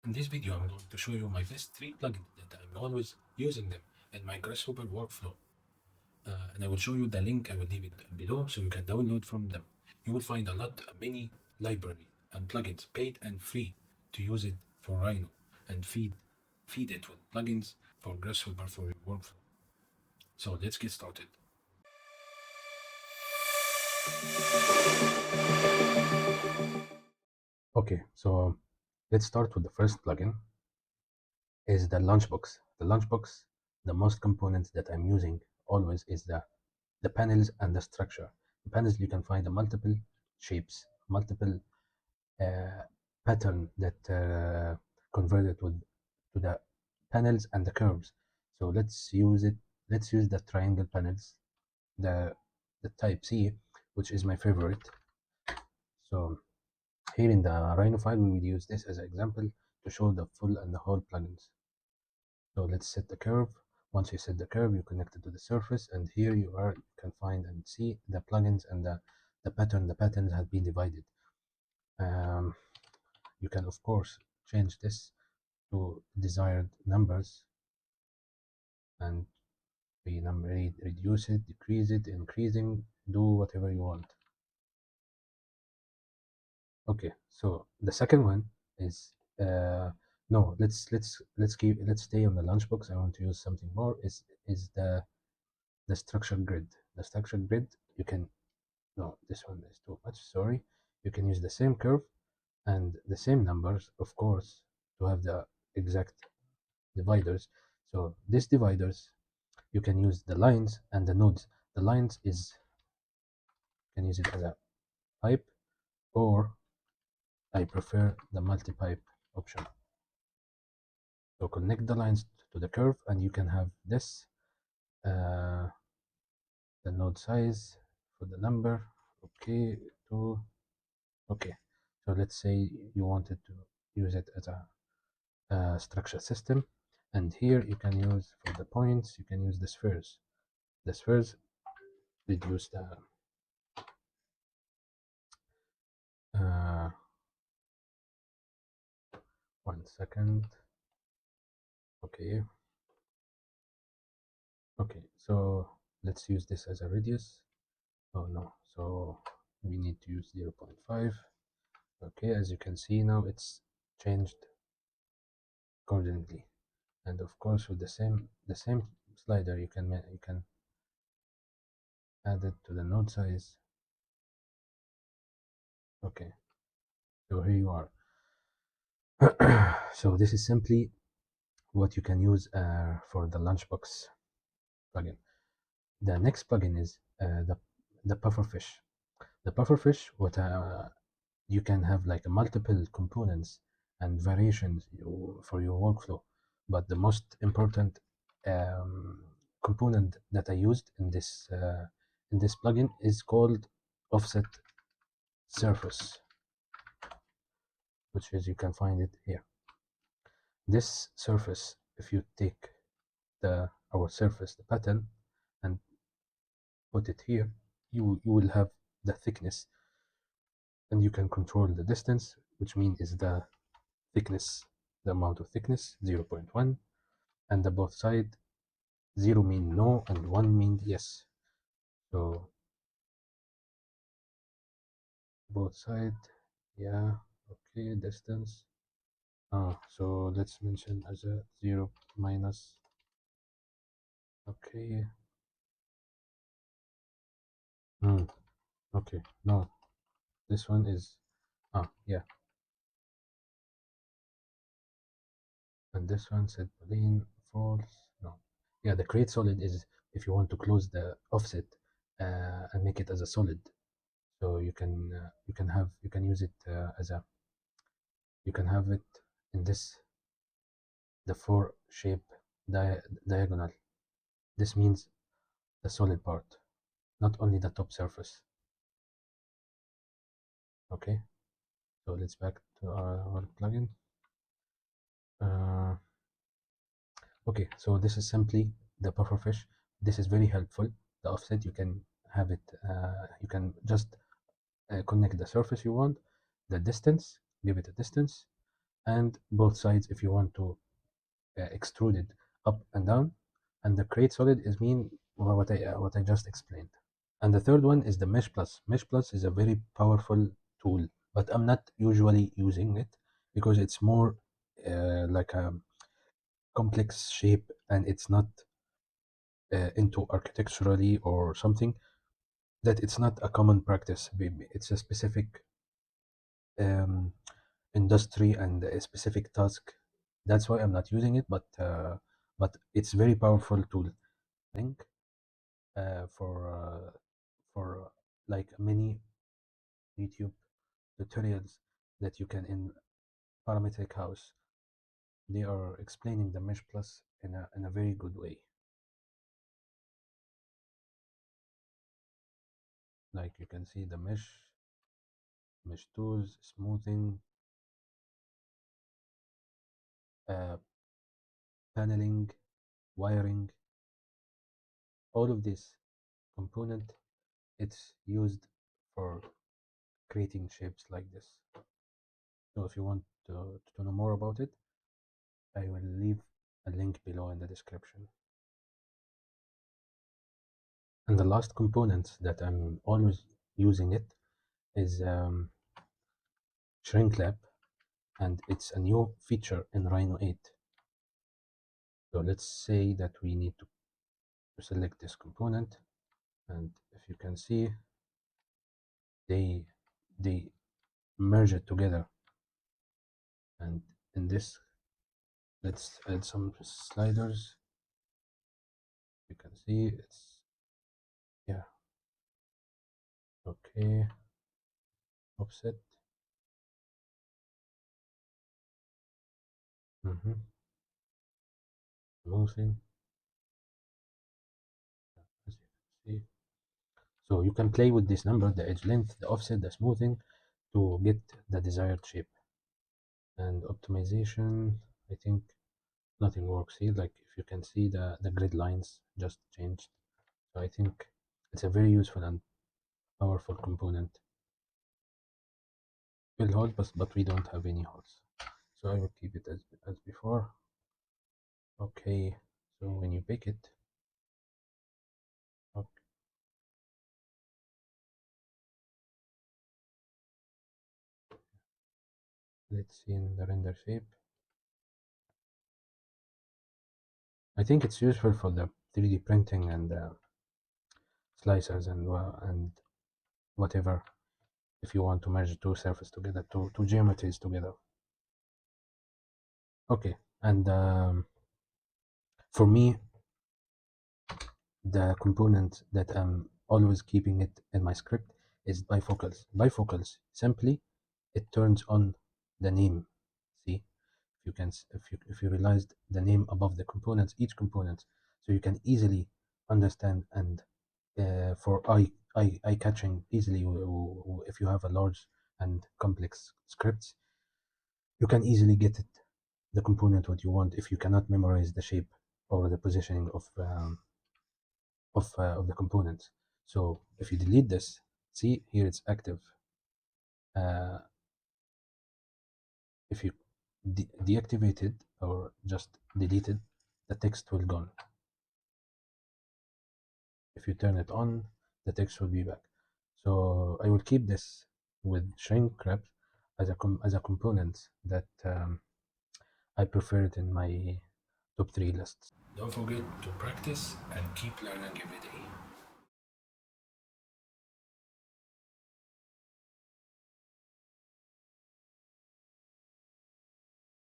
In this video, I'm going to show you my best 3 plugins that I'm always using them in my Grasshopper workflow. And I will show you the link. I will leave it below so you can download from them. You will find a mini library and plugins, paid and free, to use it for Rhino and feed it with plugins for Grasshopper for your workflow. So let's get started. Okay, so let's start with the first plugin. Is the LunchBox. The LunchBox, the most components that I'm using always is the panels and the structure. The panels, you can find the multiple shapes, multiple pattern that converted to the panels and the curves. So let's use it. Let's use the triangle panels, the type C, which is my favorite. So here in the Rhino file, we will use this as an example to show the full and the whole plugins. So let's set the curve. Once you set the curve, you connect it to the surface, and here you can find and see the plugins and the pattern. The patterns have been divided. You can of course change this to desired numbers and reduce it, decrease it, increasing, do whatever you want. Okay, so the second one is no, let's stay on the LunchBox. I want to use something more. Is the structured grid. The structured grid, you can, no, this one is too much, sorry. You can use the same curve and the same numbers, of course, to have the exact dividers. So these dividers, you can use the lines and the nodes. The lines is, you can use it as a pipe, or I prefer the multi-pipe option. So connect the lines to the curve, and you can have this, the node size for the number, okay, to, okay. So let's say you wanted to use it as a structure system, and here you can use, for the points, you can use the spheres. The spheres reduce the uh, 1 second. Okay, okay, so let's use this as a radius. Oh no, so we need to use 0.5. Okay, as you can see now, it's changed accordingly. And of course, with the same slider, you can add it to the node size. Okay, so here you are. So this is simply what you can use for the LunchBox plugin. The next plugin is the PufferFish. The PufferFish, what you can have like multiple components and variations for your workflow, but the most important component that I used in this plugin is called offset surface, which is, you can find it here. This surface, if you take our surface, the pattern, and put it here, you will have the thickness, and you can control the distance, which means is the thickness, the amount of thickness, 0.1, and the both side, 0 mean no and 1 mean yes. So both side, yeah, okay, distance. So let's mention as a 0 minus, okay. Okay, no, this one is, yeah, and this one said boolean false. No, yeah, the create solid is if you want to close the offset and make it as a solid. So you can use it as a, you can have it in this, the 4 shape diagonal. This means the solid part, not only the top surface. Okay, so let's back to our plugin. Okay, so this is simply the pufferfish. This is very helpful. The offset, you can have it, you can just connect the surface you want, the distance, give it a distance, and both sides if you want to extrude it up and down. And the create solid is mean what I just explained. And the third one is the Mesh Plus. Mesh Plus is a very powerful tool, but I'm not usually using it because it's more like a complex shape, and it's not into architecturally or something, that it's not a common practice. It's a specific um, industry and a specific task. That's why I'm not using it, but it's very powerful tool. Link for like many YouTube tutorials that you can in Parametric house. They are explaining the Mesh Plus in a very good way. Like you can see the mesh tools, smoothing, uh, paneling, wiring, all of this component, it's used for creating shapes like this. So if you want to know more about it, I will leave a link below in the description. And the last component that I'm always using it is shrink lab, and it's a new feature in Rhino 8. So let's say that we need to select this component, and if you can see, they merge it together. And in this, let's add some sliders. You can see it's, yeah, okay, offset. Smoothing, as you can see. So you can play with this number, the edge length, the offset, the smoothing, to get the desired shape. And optimization, I think nothing works here. Like if you can see, the grid lines just changed. So I think it's a very useful and powerful component. Fill holes, but we don't have any holes, so I will keep it as before. Okay, so when you pick it, okay, let's see in the render shape. I think it's useful for the 3D printing and slicers and whatever, if you want to merge two surfaces together, two geometries together. Okay, and for me, the component that I'm always keeping it in my script is bifocals. Bifocals, simply, it turns on the name. See, if you realized the name above the components, each component, so you can easily understand, and for eye catching easily, if you have a large and complex scripts, you can easily get it, the component what you want, if you cannot memorize the shape or the positioning of the components. So if you delete this, see here it's active. Uh, if you deactivate it or just delete it, the text will gone. If you turn it on, the text will be back. So I will keep this with shrink wrap as a component that I prefer it in my top 3 lists. Don't forget to practice and keep learning every day.